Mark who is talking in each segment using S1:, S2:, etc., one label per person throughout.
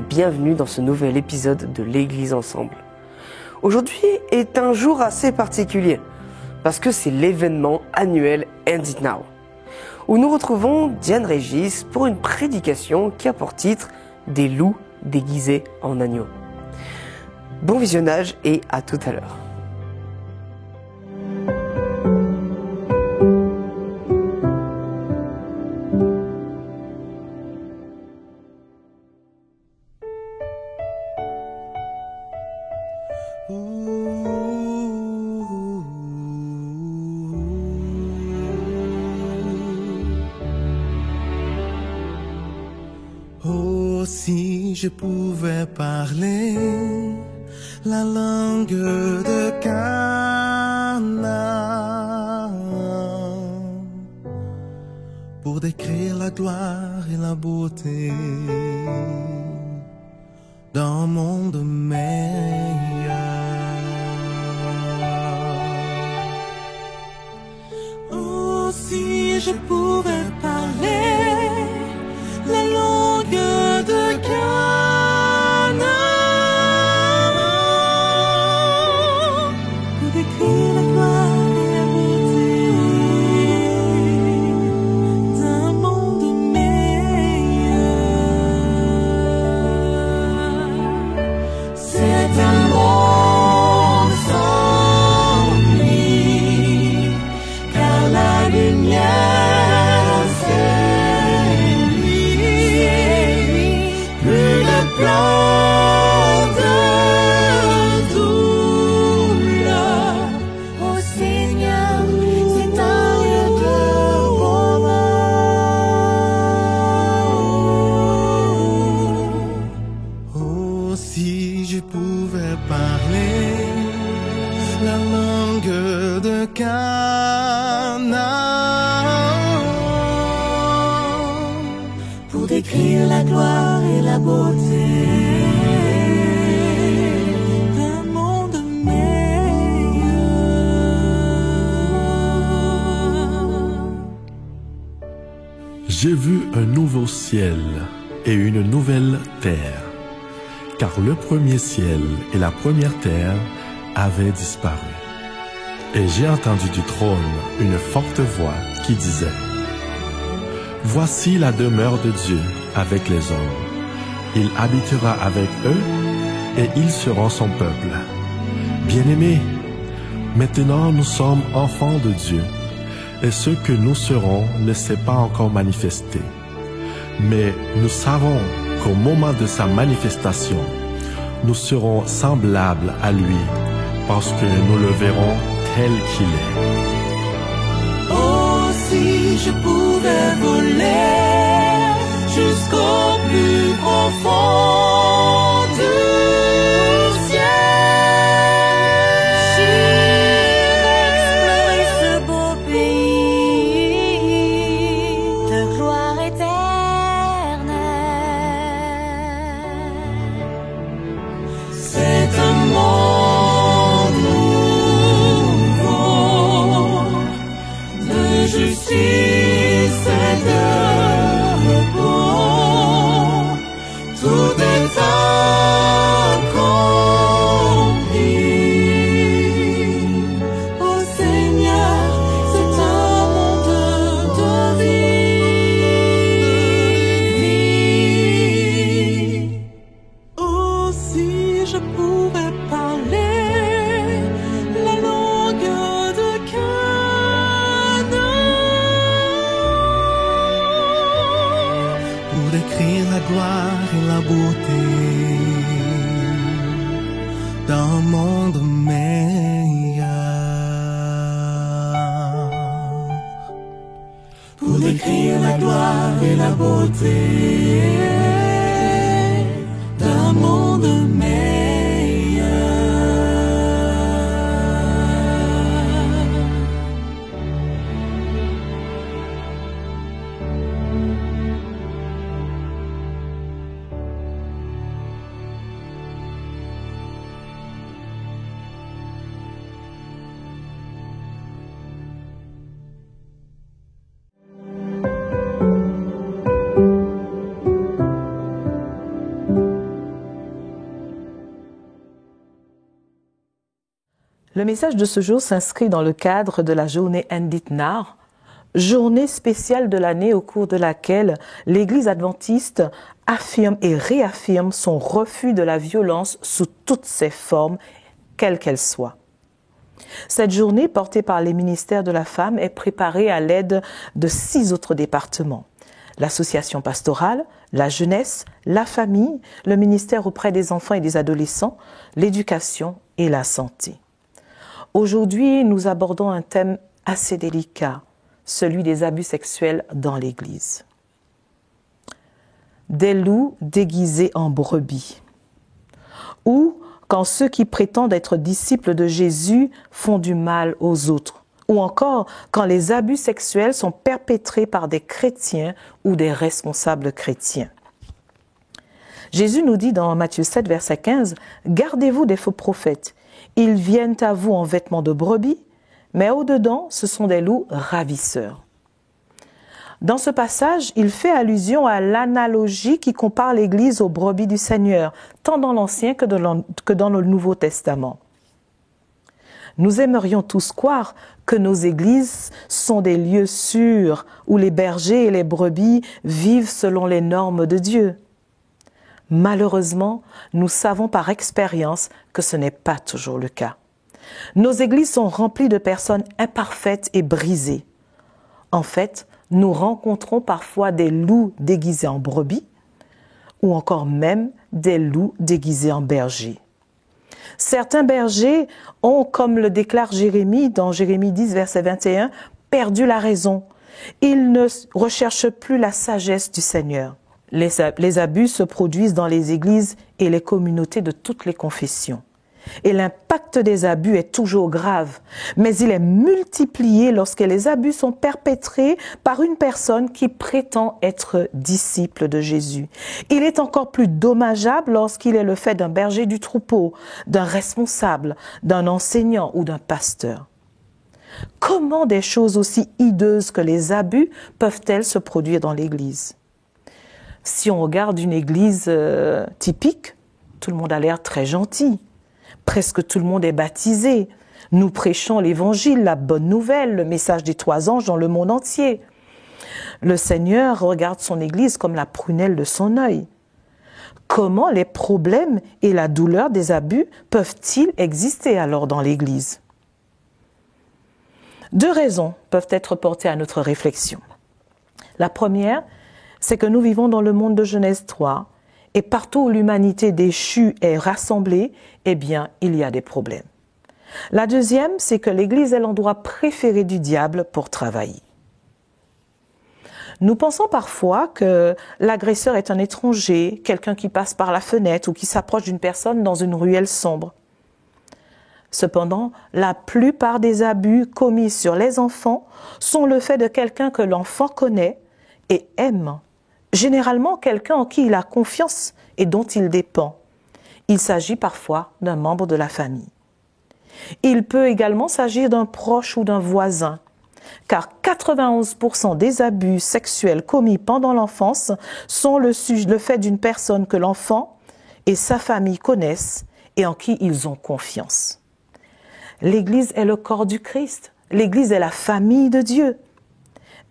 S1: et bienvenue dans ce nouvel épisode de l'Église Ensemble. Aujourd'hui est un jour assez particulier parce que c'est l'événement annuel End It Now, où nous retrouvons Diane Régis pour une prédication qui a pour titre « Des loups déguisés en agneaux ». Bon visionnage et à tout à l'heure.
S2: Oh, si je pouvais parler la langue de Canaan pour décrire la gloire et la beauté d'un monde meilleur. Oh, si je pouvais parler la langue de Canaan pour décrire la gloire et la beauté d'un monde meilleur. C'est un monde sans nuit, car la lumière c'est lui, plus de plans de douleur. Oh Seigneur, c'est un lieu de bonheur. Oh, si je pouvais parler la langue de Canaan pour décrire la gloire et la beauté d'un monde meilleur.
S3: J'ai vu un nouveau ciel et une nouvelle terre, car le premier ciel et la première terre avaient disparu. Et j'ai entendu du trône une forte voix qui disait: Voici la demeure de Dieu avec les hommes. Il habitera avec eux et ils seront son peuple. Bien-aimés, maintenant nous sommes enfants de Dieu, et ce que nous serons ne s'est pas encore manifesté. Mais nous savons qu'au moment de sa manifestation, nous serons semblables à lui, parce que nous le verrons tel qu'il est.
S2: Oh, si je pouvais voler jusqu'au plus profond du ciel,
S4: Explorer ce beau pays de gloire éternelle.
S2: c'est un monde nouveau de justice et de repos. Tout est accompli. Oh Seigneur, c'est un monde de vie. Oh, si je pouvais parler la langue de Canaan pour décrire la gloire et la beauté d'un monde meilleur. Pour décrire la gloire et la beauté d'un monde meilleur.
S5: Le message de ce jour s'inscrit dans le cadre de la journée Endit Now, journée spéciale de l'année au cours de laquelle l'Église adventiste affirme et réaffirme son refus de la violence sous toutes ses formes, quelles qu'elles soient. Cette journée, portée par les ministères de la femme, est préparée à l'aide de 6 autres départements. L'association pastorale, la jeunesse, la famille, le ministère auprès des enfants et des adolescents, l'éducation et la santé. Aujourd'hui, nous abordons un thème assez délicat, celui des abus sexuels dans l'Église. Des loups déguisés en brebis. Ou quand ceux qui prétendent être disciples de Jésus font du mal aux autres. Ou encore quand les abus sexuels sont perpétrés par des chrétiens ou des responsables chrétiens. Jésus nous dit dans Matthieu 7, verset 15, « Gardez-vous des faux prophètes. Ils viennent à vous en vêtements de brebis, mais au-dedans, ce sont des loups ravisseurs. » Dans ce passage, il fait allusion à l'analogie qui compare l'Église aux brebis du Seigneur, tant dans l'Ancien que dans le Nouveau Testament. Nous aimerions tous croire que nos églises sont des lieux sûrs où les bergers et les brebis vivent selon les normes de Dieu. Malheureusement, nous savons par expérience que ce n'est pas toujours le cas. Nos églises sont remplies de personnes imparfaites et brisées. En fait, nous rencontrons parfois des loups déguisés en brebis ou encore même des loups déguisés en bergers. Certains bergers ont, comme le déclare Jérémie dans Jérémie 10, verset 21, perdu la raison. Ils ne recherchent plus la sagesse du Seigneur. Les abus se produisent dans les églises et les communautés de toutes les confessions. Et l'impact des abus est toujours grave, mais il est multiplié lorsque les abus sont perpétrés par une personne qui prétend être disciple de Jésus. Il est encore plus dommageable lorsqu'il est le fait d'un berger du troupeau, d'un responsable, d'un enseignant ou d'un pasteur. Comment des choses aussi hideuses que les abus peuvent-elles se produire dans l'Église? Si on regarde une église typique, tout le monde a l'air très gentil. Presque tout le monde est baptisé. Nous prêchons l'évangile, la bonne nouvelle, le message des 3 anges dans le monde entier. Le Seigneur regarde son église comme la prunelle de son œil. Comment les problèmes et la douleur des abus peuvent-ils exister alors dans l'église? 2 raisons peuvent être portées à notre réflexion. La première, c'est que nous vivons dans le monde de Genèse 3 et partout où l'humanité déchue est rassemblée, eh bien, il y a des problèmes. La deuxième, c'est que l'Église est l'endroit préféré du diable pour travailler. Nous pensons parfois que l'agresseur est un étranger, quelqu'un qui passe par la fenêtre ou qui s'approche d'une personne dans une ruelle sombre. Cependant, la plupart des abus commis sur les enfants sont le fait de quelqu'un que l'enfant connaît et aime. Généralement, quelqu'un en qui il a confiance et dont il dépend. Il s'agit parfois d'un membre de la famille. Il peut également s'agir d'un proche ou d'un voisin, car 91% des abus sexuels commis pendant l'enfance sont le fait d'une personne que l'enfant et sa famille connaissent et en qui ils ont confiance. L'Église est le corps du Christ. L'Église est la famille de Dieu.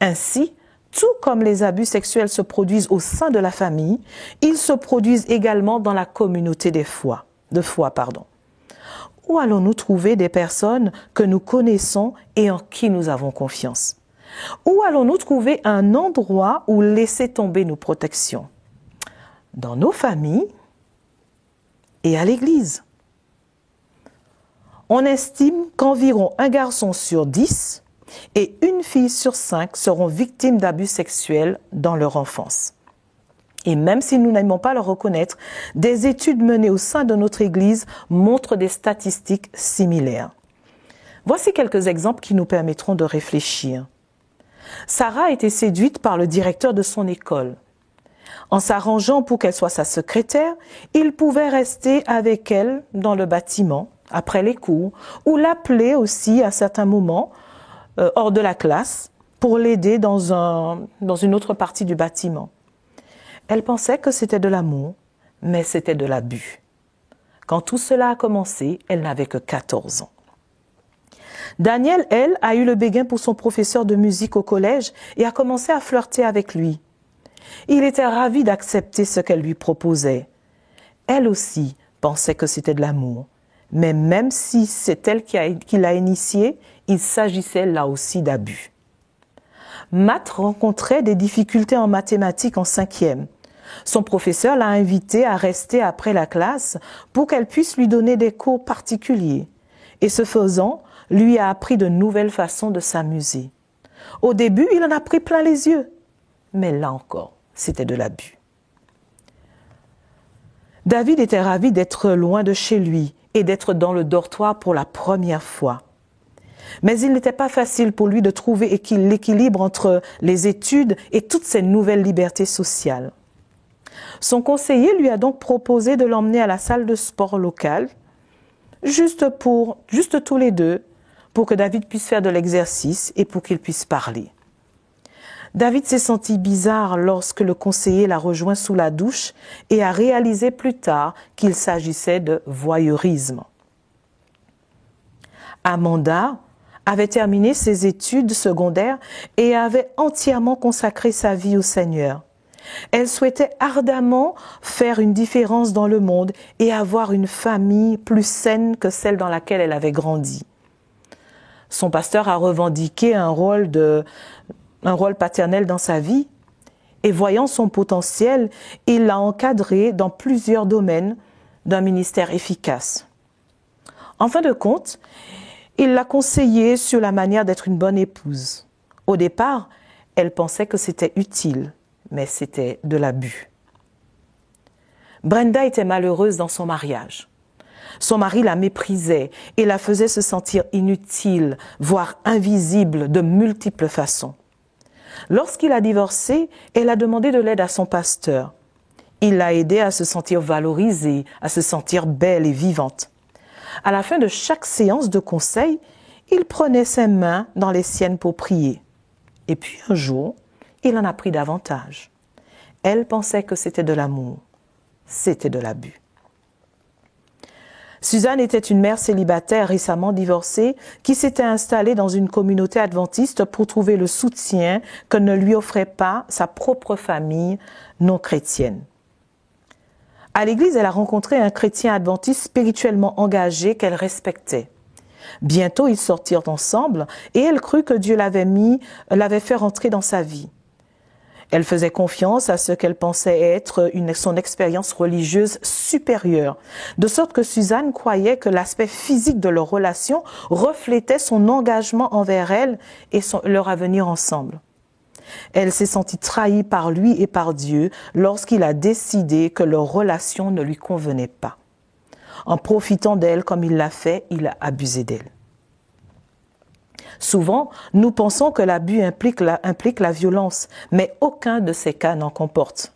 S5: Ainsi, tout comme les abus sexuels se produisent au sein de la famille, ils se produisent également dans la communauté de foi. Où allons-nous trouver des personnes que nous connaissons et en qui nous avons confiance? Où allons-nous trouver un endroit où laisser tomber nos protections? Dans nos familles et à l'église. On estime qu'environ 1 garçon sur 10 et 1 fille sur 5 seront victimes d'abus sexuels dans leur enfance. Et même si nous n'aimons pas le reconnaître, des études menées au sein de notre Église montrent des statistiques similaires. Voici quelques exemples qui nous permettront de réfléchir. Sarah a été séduite par le directeur de son école. En s'arrangeant pour qu'elle soit sa secrétaire, il pouvait rester avec elle dans le bâtiment, après les cours, ou l'appeler aussi à certains moments hors de la classe pour l'aider dans une autre partie du bâtiment. Elle pensait que c'était de l'amour, mais c'était de l'abus. Quand tout cela a commencé, elle n'avait que 14 ans. Danielle, elle, a eu le béguin pour son professeur de musique au collège et a commencé à flirter avec lui. Il était ravi d'accepter ce qu'elle lui proposait. Elle aussi pensait que c'était de l'amour. Mais même si c'est elle qui l'a initié, il s'agissait là aussi d'abus. Matt rencontrait des difficultés en mathématiques en 5e. Son professeur l'a invité à rester après la classe pour qu'elle puisse lui donner des cours particuliers. Et ce faisant, lui a appris de nouvelles façons de s'amuser. Au début, il en a pris plein les yeux. Mais là encore, c'était de l'abus. David était ravi d'être loin de chez lui et d'être dans le dortoir pour la première fois. Mais il n'était pas facile pour lui de trouver l'équilibre entre les études et toutes ces nouvelles libertés sociales. Son conseiller lui a donc proposé de l'emmener à la salle de sport locale, juste tous les deux, pour que David puisse faire de l'exercice et pour qu'ils puissent parler. David s'est senti bizarre lorsque le conseiller l'a rejoint sous la douche et a réalisé plus tard qu'il s'agissait de voyeurisme. Amanda avait terminé ses études secondaires et avait entièrement consacré sa vie au Seigneur. Elle souhaitait ardemment faire une différence dans le monde et avoir une famille plus saine que celle dans laquelle elle avait grandi. Son pasteur a revendiqué un rôle paternel dans sa vie et voyant son potentiel, il l'a encadré dans plusieurs domaines d'un ministère efficace. En fin de compte, il l'a conseillée sur la manière d'être une bonne épouse. Au départ, elle pensait que c'était utile, mais c'était de l'abus. Brenda était malheureuse dans son mariage. Son mari la méprisait et la faisait se sentir inutile, voire invisible de multiples façons. Lorsqu'il a divorcé, elle a demandé de l'aide à son pasteur. Il l'a aidée à se sentir valorisée, à se sentir belle et vivante. À la fin de chaque séance de conseil, il prenait ses mains dans les siennes pour prier. Et puis un jour, il en a pris davantage. Elle pensait que c'était de l'amour. C'était de l'abus. Suzanne était une mère célibataire récemment divorcée qui s'était installée dans une communauté adventiste pour trouver le soutien que ne lui offrait pas sa propre famille non chrétienne. À l'église, elle a rencontré un chrétien adventiste spirituellement engagé qu'elle respectait. Bientôt, ils sortirent ensemble et elle crut que Dieu l'avait fait rentrer dans sa vie. Elle faisait confiance à ce qu'elle pensait être son expérience religieuse supérieure, de sorte que Suzanne croyait que l'aspect physique de leur relation reflétait son engagement envers elle et leur avenir ensemble. Elle s'est sentie trahie par lui et par Dieu lorsqu'il a décidé que leur relation ne lui convenait pas. En profitant d'elle comme il l'a fait, il a abusé d'elle. Souvent, nous pensons que l'abus implique la violence, mais aucun de ces cas n'en comporte.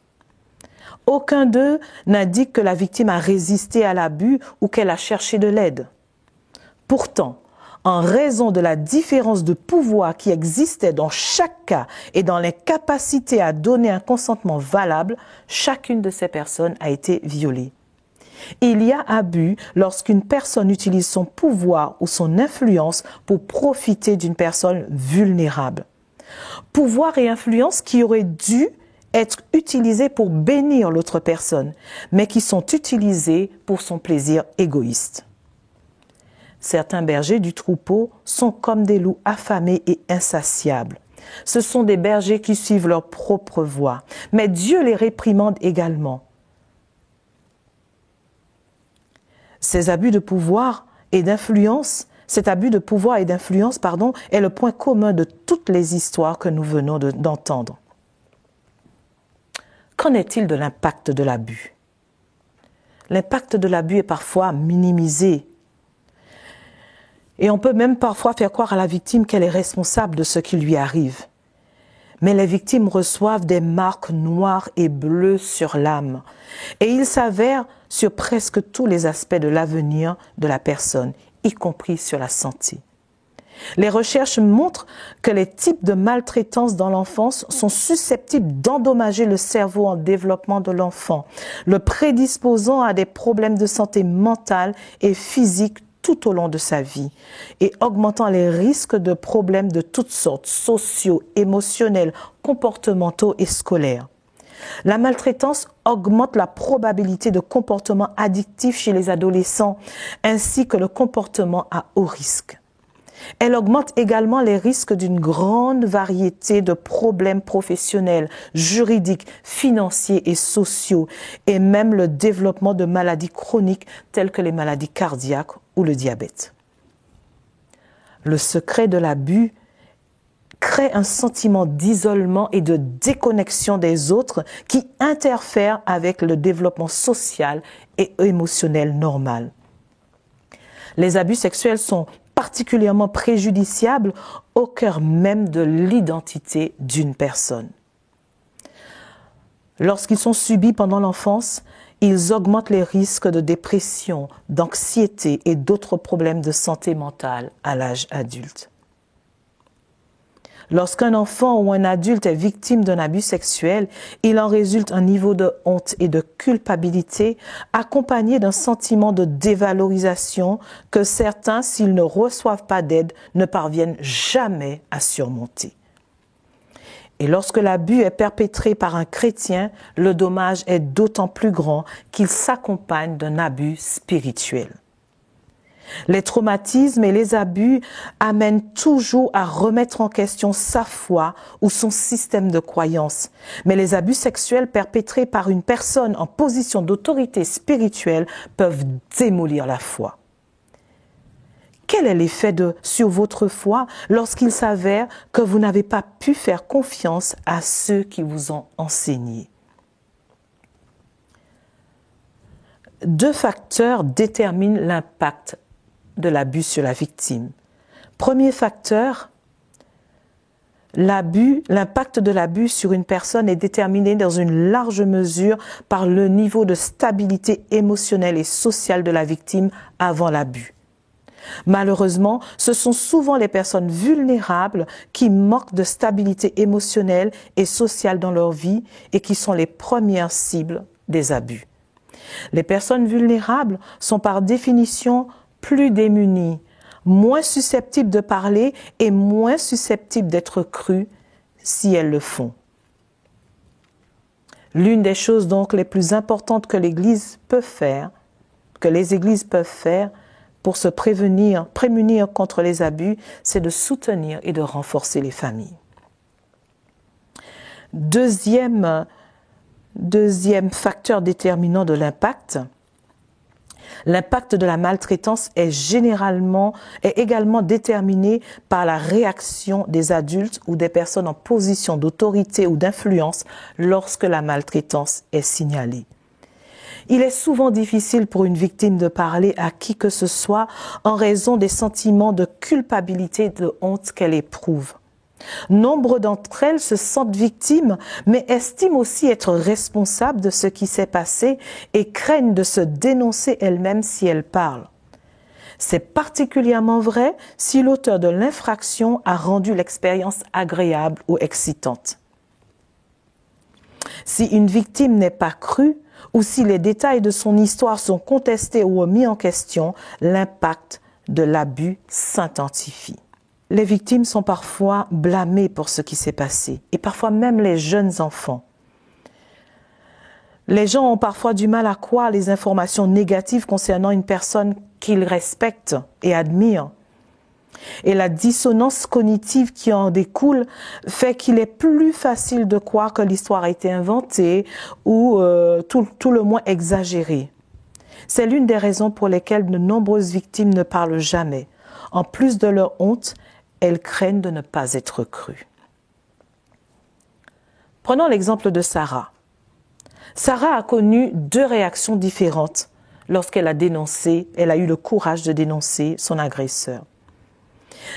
S5: Aucun d'eux n'indique que la victime a résisté à l'abus ou qu'elle a cherché de l'aide. Pourtant, en raison de la différence de pouvoir qui existait dans chaque cas et dans les capacités à donner un consentement valable, chacune de ces personnes a été violée. Il y a abus lorsqu'une personne utilise son pouvoir ou son influence pour profiter d'une personne vulnérable. Pouvoir et influence qui auraient dû être utilisés pour bénir l'autre personne, mais qui sont utilisés pour son plaisir égoïste. Certains bergers du troupeau sont comme des loups affamés et insatiables. Ce sont des bergers qui suivent leur propre voie, mais Dieu les réprimande également. Cet abus de pouvoir et d'influence, est le point commun de toutes les histoires que nous venons d'entendre. Qu'en est-il de l'impact de l'abus? L'impact de l'abus est parfois minimisé. Et on peut même parfois faire croire à la victime qu'elle est responsable de ce qui lui arrive. Mais les victimes reçoivent des marques noires et bleues sur l'âme. Et il s'avère sur presque tous les aspects de l'avenir de la personne, y compris sur la santé. Les recherches montrent que les types de maltraitance dans l'enfance sont susceptibles d'endommager le cerveau en développement de l'enfant, le prédisposant à des problèmes de santé mentale et physique tout au long de sa vie et augmentant les risques de problèmes de toutes sortes, sociaux, émotionnels, comportementaux et scolaires. La maltraitance augmente la probabilité de comportements addictifs chez les adolescents ainsi que le comportement à haut risque. Elle augmente également les risques d'une grande variété de problèmes professionnels, juridiques, financiers et sociaux, et même le développement de maladies chroniques telles que les maladies cardiaques ou le diabète. Le secret de l'abus crée un sentiment d'isolement et de déconnexion des autres qui interfère avec le développement social et émotionnel normal. Les abus sexuels sont particulièrement préjudiciables au cœur même de l'identité d'une personne. Lorsqu'ils sont subis pendant l'enfance, ils augmentent les risques de dépression, d'anxiété et d'autres problèmes de santé mentale à l'âge adulte. Lorsqu'un enfant ou un adulte est victime d'un abus sexuel, il en résulte un niveau de honte et de culpabilité accompagné d'un sentiment de dévalorisation que certains, s'ils ne reçoivent pas d'aide, ne parviennent jamais à surmonter. Et lorsque l'abus est perpétré par un chrétien, le dommage est d'autant plus grand qu'il s'accompagne d'un abus spirituel. Les traumatismes et les abus amènent toujours à remettre en question sa foi ou son système de croyance. Mais les abus sexuels perpétrés par une personne en position d'autorité spirituelle peuvent démolir la foi. Quel est l'effet sur votre foi lorsqu'il s'avère que vous n'avez pas pu faire confiance à ceux qui vous ont enseigné? Deux facteurs déterminent l'impact de l'abus sur la victime. Premier facteur, l'impact de l'abus sur une personne est déterminé dans une large mesure par le niveau de stabilité émotionnelle et sociale de la victime avant l'abus. Malheureusement, ce sont souvent les personnes vulnérables qui manquent de stabilité émotionnelle et sociale dans leur vie et qui sont les premières cibles des abus. Les personnes vulnérables sont par définition plus démunies, moins susceptibles de parler et moins susceptibles d'être crues si elles le font. L'une des choses donc les plus importantes que l'Église peut faire, que les églises peuvent faire pour se prémunir contre les abus, c'est de soutenir et de renforcer les familles. Deuxième facteur déterminant de l'impact, l'impact de la maltraitance est également déterminé par la réaction des adultes ou des personnes en position d'autorité ou d'influence lorsque la maltraitance est signalée. Il est souvent difficile pour une victime de parler à qui que ce soit en raison des sentiments de culpabilité et de honte qu'elle éprouve. Nombre d'entre elles se sentent victimes, mais estiment aussi être responsables de ce qui s'est passé et craignent de se dénoncer elles-mêmes si elles parlent. C'est particulièrement vrai si l'auteur de l'infraction a rendu l'expérience agréable ou excitante. Si une victime n'est pas crue, ou si les détails de son histoire sont contestés ou mis en question, l'impact de l'abus s'intensifie. Les victimes sont parfois blâmées pour ce qui s'est passé, et parfois même les jeunes enfants. Les gens ont parfois du mal à croire les informations négatives concernant une personne qu'ils respectent et admirent. Et la dissonance cognitive qui en découle fait qu'il est plus facile de croire que l'histoire a été inventée ou tout le moins exagérée. C'est l'une des raisons pour lesquelles de nombreuses victimes ne parlent jamais. En plus de leur honte, elles craignent de ne pas être crues. Prenons l'exemple de Sarah. Sarah a connu deux réactions différentes lorsqu'elle a eu le courage de dénoncer son agresseur.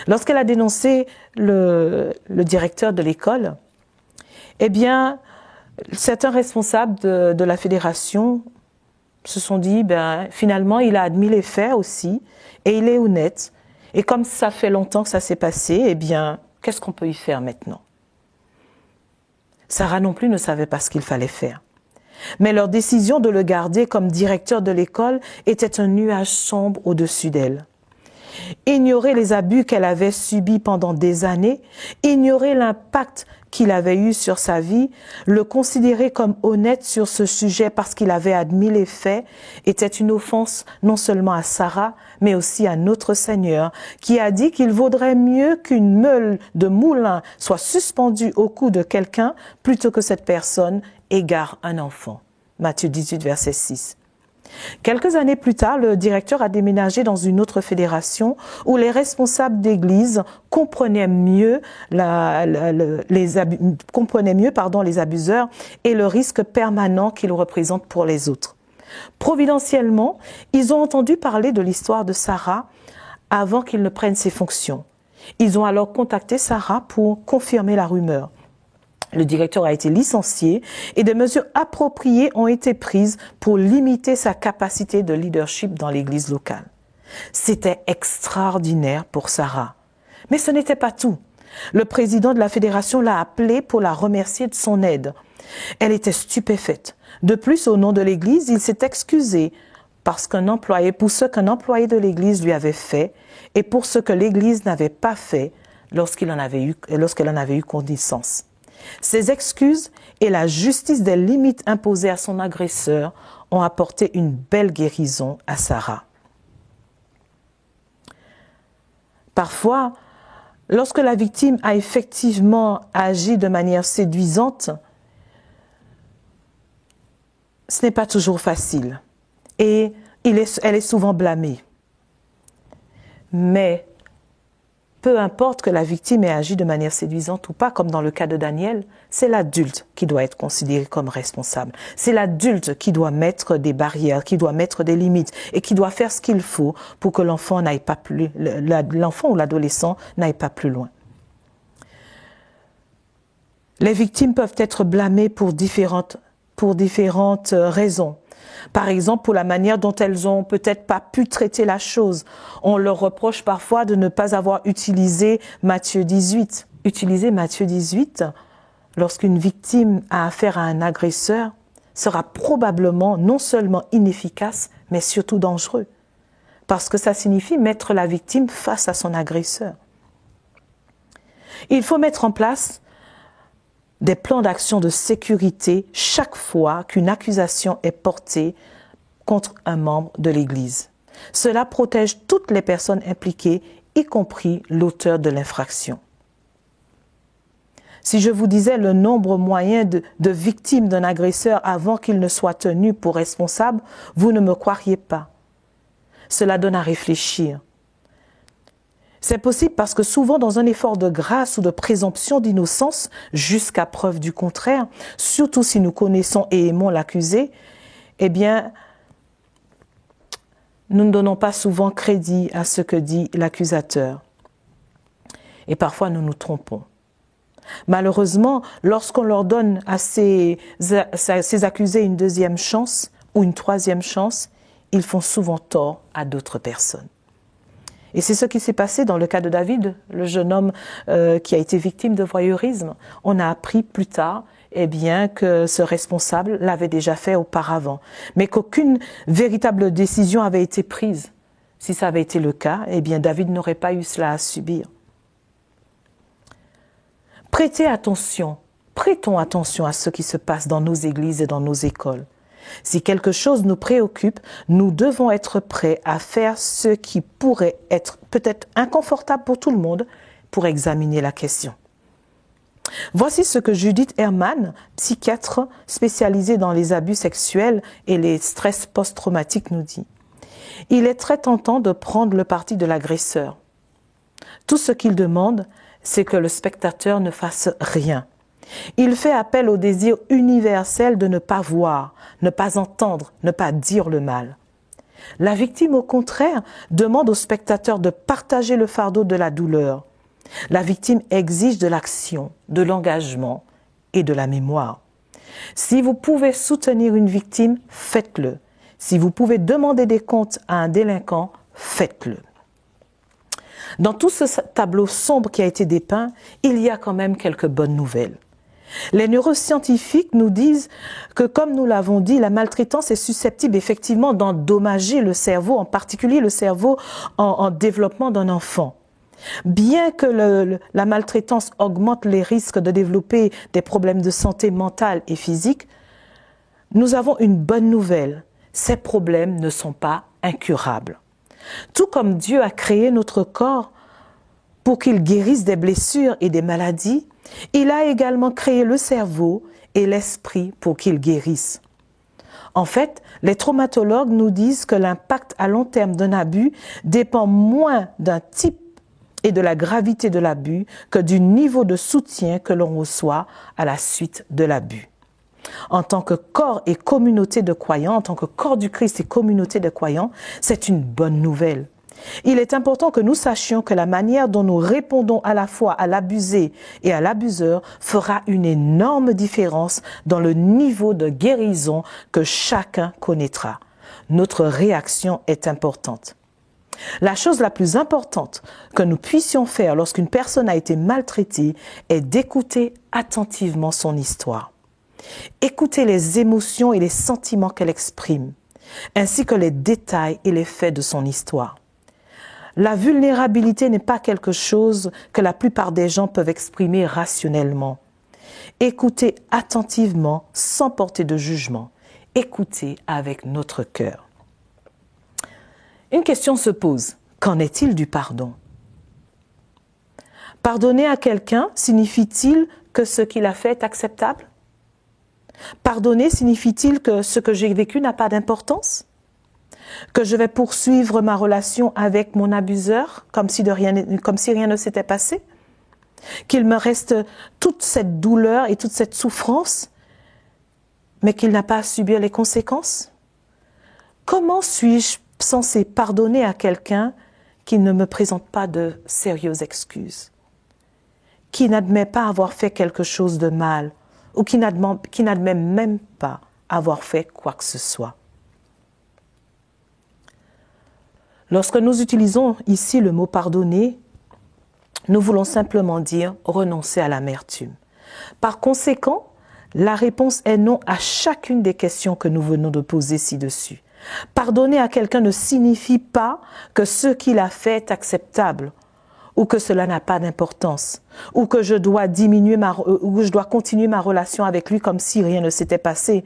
S5: Lorsqu'elle a dénoncé le directeur de l'école, eh bien, certains responsables de la fédération se sont dit, finalement, il a admis les faits aussi, et il est honnête. Et comme ça fait longtemps que ça s'est passé, eh bien, qu'est-ce qu'on peut y faire maintenant? Sarah non plus ne savait pas ce qu'il fallait faire. Mais leur décision de le garder comme directeur de l'école était un nuage sombre au-dessus d'elle. ignorer les abus qu'elle avait subis pendant des années, ignorer l'impact qu'il avait eu sur sa vie, le considérer comme honnête sur ce sujet parce qu'il avait admis les faits, était une offense non seulement à Sarah, mais aussi à notre Seigneur, qui a dit qu'il vaudrait mieux qu'une meule de moulin soit suspendue au cou de quelqu'un plutôt que cette personne égare un enfant. Matthieu 18, verset 6. Quelques années plus tard, le directeur a déménagé dans une autre fédération où les responsables d'église comprenaient mieux les abuseurs et le risque permanent qu'ils représentent pour les autres. Providentiellement, ils ont entendu parler de l'histoire de Sarah avant qu'il ne prenne ses fonctions. Ils ont alors contacté Sarah pour confirmer la rumeur. Le directeur a été licencié et des mesures appropriées ont été prises pour limiter sa capacité de leadership dans l'église locale. C'était extraordinaire pour Sarah. Mais ce n'était pas tout. Le président de la fédération l'a appelée pour la remercier de son aide. Elle était stupéfaite. De plus, au nom de l'église, il s'est excusé pour ce qu'un employé de l'église lui avait fait et pour ce que l'église n'avait pas fait lorsqu'elle en avait eu connaissance. Ses excuses et la justice des limites imposées à son agresseur ont apporté une belle guérison à Sarah. Parfois, lorsque la victime a effectivement agi de manière séduisante, ce n'est pas toujours facile et elle est souvent blâmée. Mais peu importe que la victime ait agi de manière séduisante ou pas, comme dans le cas de Daniel, c'est l'adulte qui doit être considéré comme responsable. C'est l'adulte qui doit mettre des barrières, qui doit mettre des limites et qui doit faire ce qu'il faut pour que l'enfant ou l'adolescent n'aille pas plus loin. Les victimes peuvent être blâmées pour différentes raisons. Par exemple, pour la manière dont elles ont peut-être pas pu traiter la chose. On leur reproche parfois de ne pas avoir utilisé Matthieu 18. Utiliser Matthieu 18, lorsqu'une victime a affaire à un agresseur, sera probablement non seulement inefficace, mais surtout dangereux. Parce que ça signifie mettre la victime face à son agresseur. Il faut mettre en place des plans d'action de sécurité chaque fois qu'une accusation est portée contre un membre de l'Église. Cela protège toutes les personnes impliquées, y compris l'auteur de l'infraction. Si je vous disais le nombre moyen de victimes d'un agresseur avant qu'il ne soit tenu pour responsable, vous ne me croiriez pas. Cela donne à réfléchir. C'est possible parce que souvent dans un effort de grâce ou de présomption d'innocence, jusqu'à preuve du contraire, surtout si nous connaissons et aimons l'accusé, eh bien, nous ne donnons pas souvent crédit à ce que dit l'accusateur. Et parfois nous nous trompons. Malheureusement, lorsqu'on leur donne à ces accusés une deuxième chance ou une troisième chance, ils font souvent tort à d'autres personnes. Et c'est ce qui s'est passé dans le cas de David, le jeune homme qui a été victime de voyeurisme. On a appris plus tard que ce responsable l'avait déjà fait auparavant, mais qu'aucune véritable décision avait été prise. Si ça avait été le cas, David n'aurait pas eu cela à subir. Prêtons attention à ce qui se passe dans nos églises et dans nos écoles. Si quelque chose nous préoccupe, nous devons être prêts à faire ce qui pourrait être peut-être inconfortable pour tout le monde pour examiner la question. Voici ce que Judith Herman, psychiatre spécialisée dans les abus sexuels et les stress post-traumatiques, nous dit. Il est très tentant de prendre le parti de l'agresseur. Tout ce qu'il demande, c'est que le spectateur ne fasse rien. Il fait appel au désir universel de ne pas voir, ne pas entendre, ne pas dire le mal. La victime, au contraire, demande au spectateur de partager le fardeau de la douleur. La victime exige de l'action, de l'engagement et de la mémoire. Si vous pouvez soutenir une victime, faites-le. Si vous pouvez demander des comptes à un délinquant, faites-le. Dans tout ce tableau sombre qui a été dépeint, il y a quand même quelques bonnes nouvelles. Les neuroscientifiques nous disent que, comme nous l'avons dit, la maltraitance est susceptible effectivement d'endommager le cerveau, en particulier le cerveau en développement d'un enfant. Bien que la maltraitance augmente les risques de développer des problèmes de santé mentale et physique, nous avons une bonne nouvelle. Ces problèmes ne sont pas incurables. Tout comme Dieu a créé notre corps pour qu'il guérisse des blessures et des maladies, il a également créé le cerveau et l'esprit pour qu'ils guérissent. En fait, les traumatologues nous disent que l'impact à long terme d'un abus dépend moins d'un type et de la gravité de l'abus que du niveau de soutien que l'on reçoit à la suite de l'abus. En tant que corps et communauté de croyants, en tant que corps du Christ et communauté de croyants, c'est une bonne nouvelle. Il est important que nous sachions que la manière dont nous répondons à la fois à l'abusé et à l'abuseur fera une énorme différence dans le niveau de guérison que chacun connaîtra. Notre réaction est importante. La chose la plus importante que nous puissions faire lorsqu'une personne a été maltraitée est d'écouter attentivement son histoire. Écouter les émotions et les sentiments qu'elle exprime, ainsi que les détails et les faits de son histoire. La vulnérabilité n'est pas quelque chose que la plupart des gens peuvent exprimer rationnellement. Écoutez attentivement, sans porter de jugement. Écoutez avec notre cœur. Une question se pose. Qu'en est-il du pardon? Pardonner à quelqu'un signifie-t-il que ce qu'il a fait est acceptable? Pardonner signifie-t-il que ce que j'ai vécu n'a pas d'importance? Que je vais poursuivre ma relation avec mon abuseur comme si rien ne s'était passé? Qu'il me reste toute cette douleur et toute cette souffrance, mais qu'il n'a pas à subir les conséquences? Comment suis-je censé pardonner à quelqu'un qui ne me présente pas de sérieuses excuses, qui n'admet pas avoir fait quelque chose de mal, ou qui n'admet même pas avoir fait quoi que ce soit? Lorsque nous utilisons ici le mot pardonner, nous voulons simplement dire renoncer à l'amertume. Par conséquent, la réponse est non à chacune des questions que nous venons de poser ci-dessus. Pardonner à quelqu'un ne signifie pas que ce qu'il a fait est acceptable, ou que cela n'a pas d'importance, ou que je dois continuer ma relation avec lui comme si rien ne s'était passé,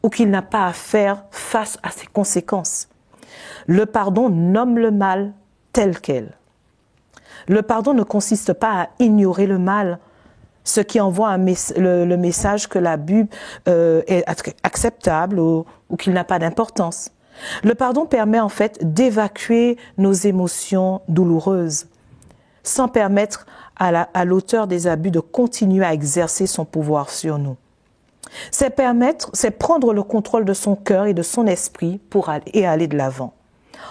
S5: ou qu'il n'a pas à faire face à ses conséquences. Le pardon nomme le mal tel quel. Le pardon ne consiste pas à ignorer le mal, ce qui envoie le message que l'abus est acceptable ou qu'il n'a pas d'importance. Le pardon permet en fait d'évacuer nos émotions douloureuses, sans permettre à l'auteur des abus de continuer à exercer son pouvoir sur nous. C'est prendre le contrôle de son cœur et de son esprit et aller de l'avant.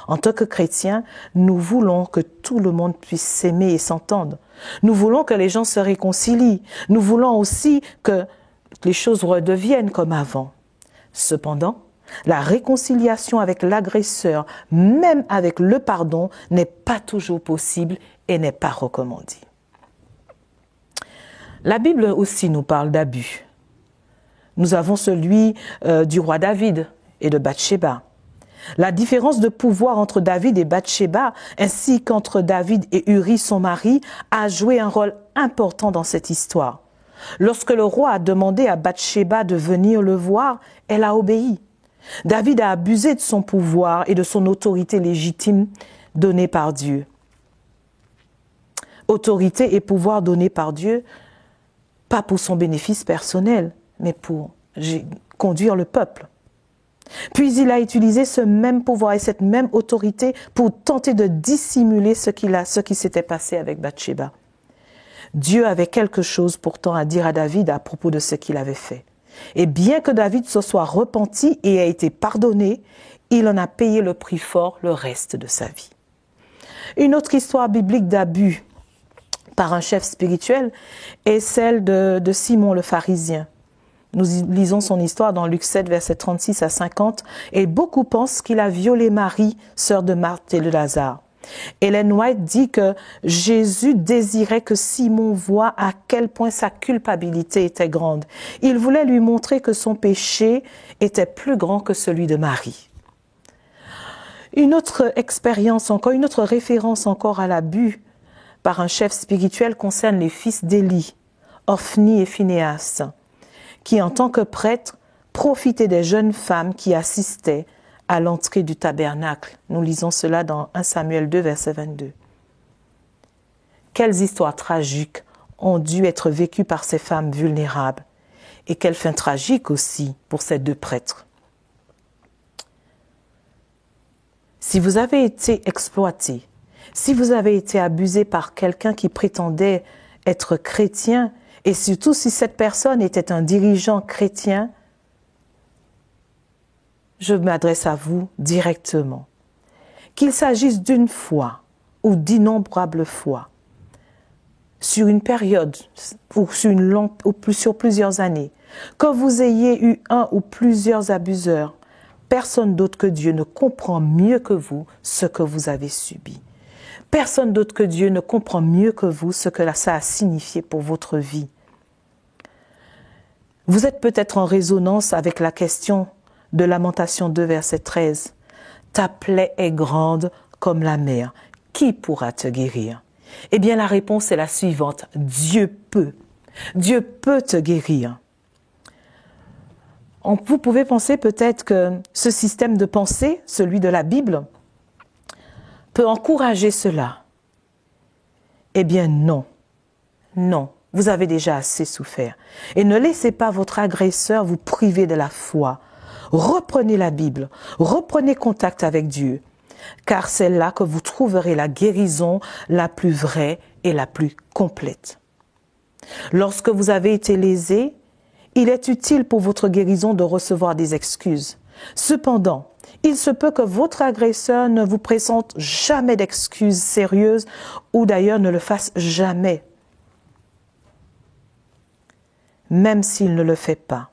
S5: En tant que chrétiens, nous voulons que tout le monde puisse s'aimer et s'entendre. Nous voulons que les gens se réconcilient. Nous voulons aussi que les choses redeviennent comme avant. Cependant, la réconciliation avec l'agresseur, même avec le pardon, n'est pas toujours possible et n'est pas recommandée. La Bible aussi nous parle d'abus. Nous avons celui du roi David et de Bathsheba. La différence de pouvoir entre David et Bathsheba, ainsi qu'entre David et Uri, son mari, a joué un rôle important dans cette histoire. Lorsque le roi a demandé à Bathsheba de venir le voir, elle a obéi. David a abusé de son pouvoir et de son autorité légitime donnée par Dieu. Autorité et pouvoir donnés par Dieu, pas pour son bénéfice personnel, mais pour conduire le peuple. Puis il a utilisé ce même pouvoir et cette même autorité pour tenter de dissimuler ce qui s'était passé avec Bathsheba. Dieu avait quelque chose pourtant à dire à David à propos de ce qu'il avait fait. Et bien que David se soit repenti et ait été pardonné, il en a payé le prix fort le reste de sa vie. Une autre histoire biblique d'abus par un chef spirituel est celle de Simon le pharisien. Nous lisons son histoire dans Luc 7, versets 36 à 50, et beaucoup pensent qu'il a violé Marie, sœur de Marthe et de Lazare. Ellen White dit que Jésus désirait que Simon voie à quel point sa culpabilité était grande. Il voulait lui montrer que son péché était plus grand que celui de Marie. Une autre expérience encore, une autre référence encore à l'abus par un chef spirituel concerne les fils d'Élie, Ophni et Phinehas, qui en tant que prêtres profitaient des jeunes femmes qui assistaient à l'entrée du tabernacle. Nous lisons cela dans 1 Samuel 2, verset 22. Quelles histoires tragiques ont dû être vécues par ces femmes vulnérables et quelle fin tragique aussi pour ces deux prêtres. Si vous avez été exploité, si vous avez été abusé par quelqu'un qui prétendait être chrétien, et surtout si cette personne était un dirigeant chrétien, je m'adresse à vous directement. Qu'il s'agisse d'une fois ou d'innombrables fois, sur une période ou sur plusieurs années, que vous ayez eu un ou plusieurs abuseurs, personne d'autre que Dieu ne comprend mieux que vous ce que vous avez subi. Personne d'autre que Dieu ne comprend mieux que vous ce que ça a signifié pour votre vie. Vous êtes peut-être en résonance avec la question de Lamentation 2, verset 13. « Ta plaie est grande comme la mer. Qui pourra te guérir ?» Eh bien, la réponse est la suivante. Dieu peut. Dieu peut te guérir. Vous pouvez penser peut-être que ce système de pensée, celui de la Bible, peut encourager cela. Eh bien non, non, vous avez déjà assez souffert. Et ne laissez pas votre agresseur vous priver de la foi. Reprenez la Bible, reprenez contact avec Dieu, car c'est là que vous trouverez la guérison la plus vraie et la plus complète. Lorsque vous avez été lésé, il est utile pour votre guérison de recevoir des excuses. Cependant, il se peut que votre agresseur ne vous présente jamais d'excuses sérieuses ou d'ailleurs ne le fasse jamais. Même s'il ne le fait pas.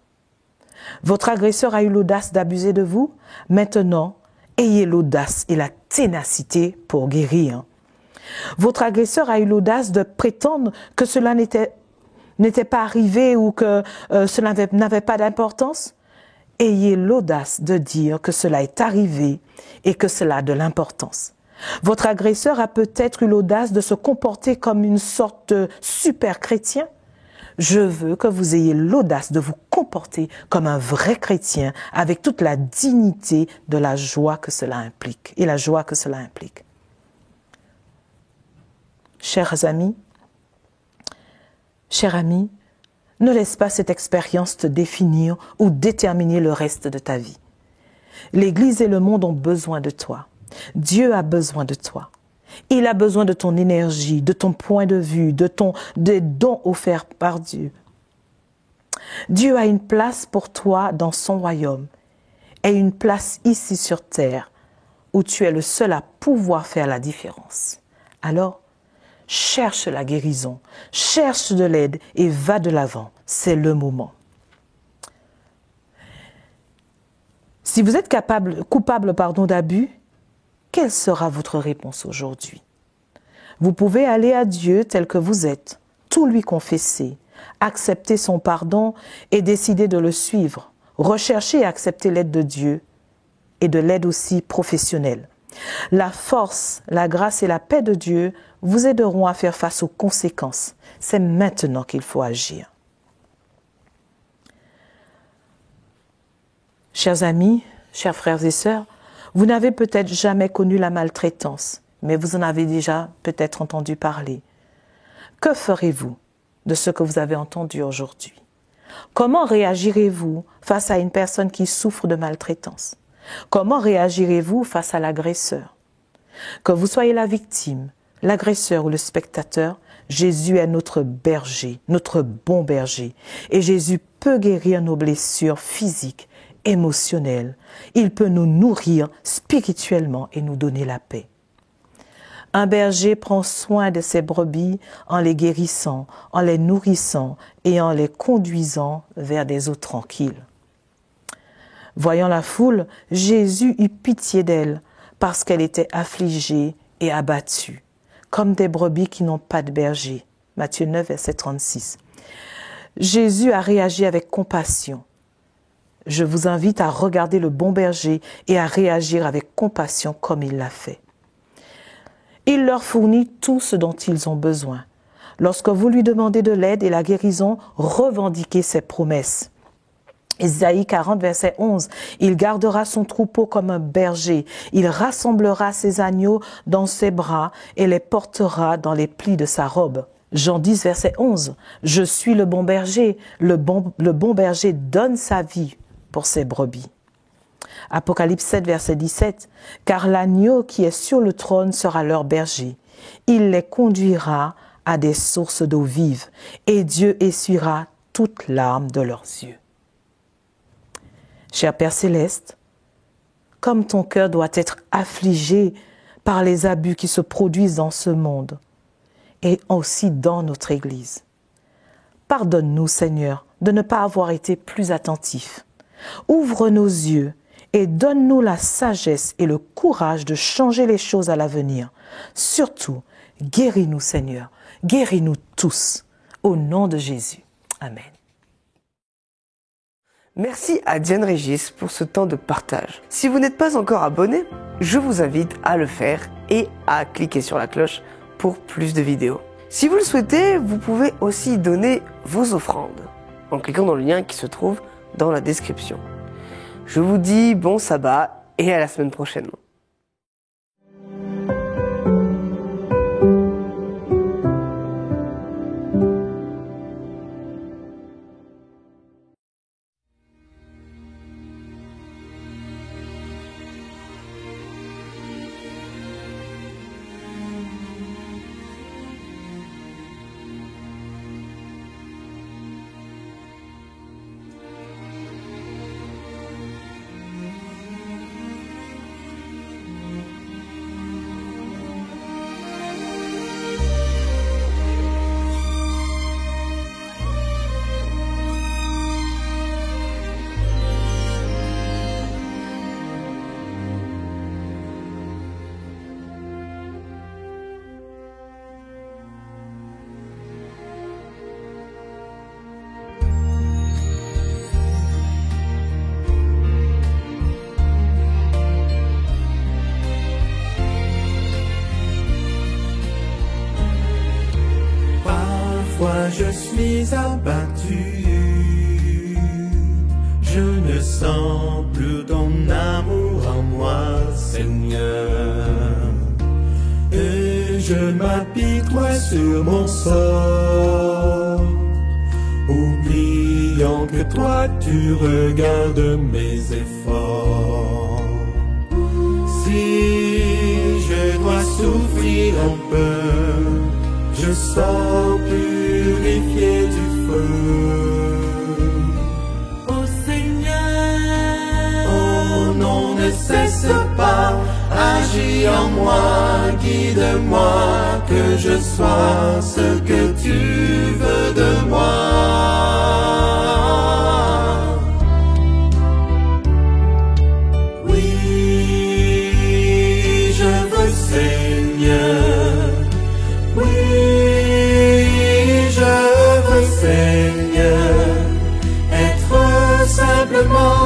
S5: Votre agresseur a eu l'audace d'abuser de vous. Maintenant, ayez l'audace et la ténacité pour guérir. Votre agresseur a eu l'audace de prétendre que cela n'était pas arrivé ou que cela n'avait pas d'importance. Ayez l'audace de dire que cela est arrivé et que cela a de l'importance. Votre agresseur a peut-être eu l'audace de se comporter comme une sorte de super chrétien. Je veux que vous ayez l'audace de vous comporter comme un vrai chrétien avec toute la dignité de la joie que cela implique et la joie que cela implique. Chers amis, ne laisse pas cette expérience te définir ou déterminer le reste de ta vie. L'Église et le monde ont besoin de toi. Dieu a besoin de toi. Il a besoin de ton énergie, de ton point de vue, des dons offerts par Dieu. Dieu a une place pour toi dans son royaume et une place ici sur terre où tu es le seul à pouvoir faire la différence. Alors, cherche la guérison, cherche de l'aide et va de l'avant. C'est le moment. Si vous êtes coupable d'abus, quelle sera votre réponse aujourd'hui? Vous pouvez aller à Dieu tel que vous êtes, tout lui confesser, accepter son pardon et décider de le suivre, rechercher et accepter l'aide de Dieu et de l'aide aussi professionnelle. La force, la grâce et la paix de Dieu vous aideront à faire face aux conséquences. C'est maintenant qu'il faut agir. Chers amis, chers frères et sœurs, vous n'avez peut-être jamais connu la maltraitance, mais vous en avez déjà peut-être entendu parler. Que ferez-vous de ce que vous avez entendu aujourd'hui? Comment réagirez-vous face à une personne qui souffre de maltraitance? Comment réagirez-vous face à l'agresseur? Que vous soyez la victime, l'agresseur ou le spectateur, Jésus est notre berger, notre bon berger. Et Jésus peut guérir nos blessures physiques, émotionnelles. Il peut nous nourrir spirituellement et nous donner la paix. Un berger prend soin de ses brebis en les guérissant, en les nourrissant et en les conduisant vers des eaux tranquilles. Voyant la foule, Jésus eut pitié d'elle parce qu'elle était affligée et abattus, comme des brebis qui n'ont pas de berger. Matthieu 9, verset 36. Jésus a réagi avec compassion. Je vous invite à regarder le bon berger et à réagir avec compassion comme il l'a fait. Il leur fournit tout ce dont ils ont besoin. Lorsque vous lui demandez de l'aide et la guérison, revendiquez ses promesses. Ésaïe 40, verset 11, « Il gardera son troupeau comme un berger. Il rassemblera ses agneaux dans ses bras et les portera dans les plis de sa robe. » Jean 10, verset 11, « Je suis le bon berger. Le bon berger donne sa vie pour ses brebis. » Apocalypse 7, verset 17, « Car l'agneau qui est sur le trône sera leur berger. Il les conduira à des sources d'eau vive, et Dieu essuiera toute larme de leurs yeux. » Cher Père Céleste, comme ton cœur doit être affligé par les abus qui se produisent dans ce monde et aussi dans notre Église, pardonne-nous, Seigneur, de ne pas avoir été plus attentifs. Ouvre nos yeux et donne-nous la sagesse et le courage de changer les choses à l'avenir. Surtout, guéris-nous, Seigneur, guéris-nous tous, au nom de Jésus. Amen.
S1: Merci à Diane Régis pour ce temps de partage. Si vous n'êtes pas encore abonné, je vous invite à le faire et à cliquer sur la cloche pour plus de vidéos. Si vous le souhaitez, vous pouvez aussi donner vos offrandes en cliquant dans le lien qui se trouve dans la description. Je vous dis bon sabbat et à la semaine prochaine.
S2: Je suis abattu, je ne sens plus ton amour en moi, Seigneur. Et je m'apitoie sur mon sort, oubliant que toi tu regardes mes efforts. Si je dois souffrir un peu, je sens purifié du feu.
S4: Ô Seigneur,
S2: Oh non, ne cesse pas, agis en moi, guide-moi, que je sois ce que tu veux de moi.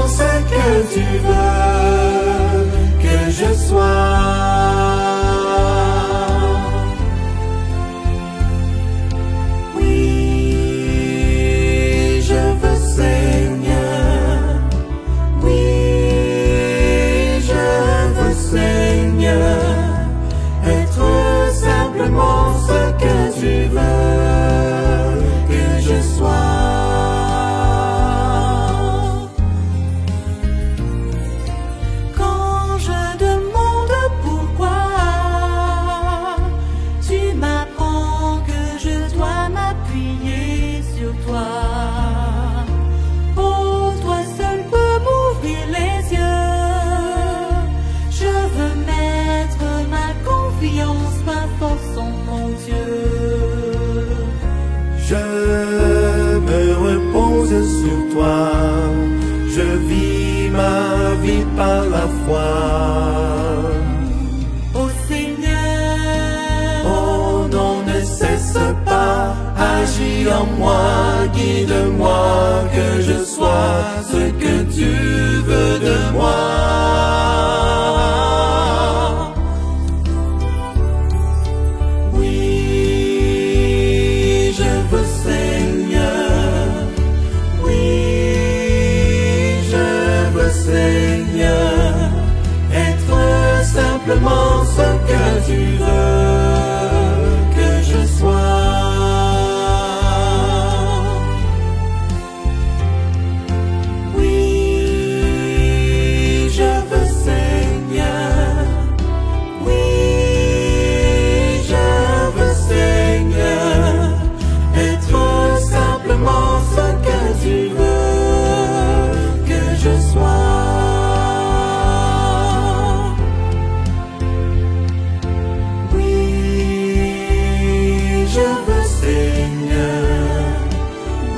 S2: Ce que tu veux que je sois. Oui, je veux, Seigneur. Oui, je veux, Seigneur, être simplement ce que tu veux que je sois. Sur toi, je vis ma vie par la foi.
S4: ô Seigneur,
S2: agis en moi, guide-moi, que je sois ce que tu veux de moi. Oui, je veux, Seigneur, oui, je veux, Seigneur, être simplement ce que tu veux que je sois. Oui, je veux, Seigneur, oui, je veux, Seigneur, être simplement ce que tu veux que je sois. Oui, je veux, Seigneur,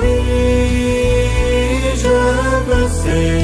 S2: oui, je veux, Seigneur.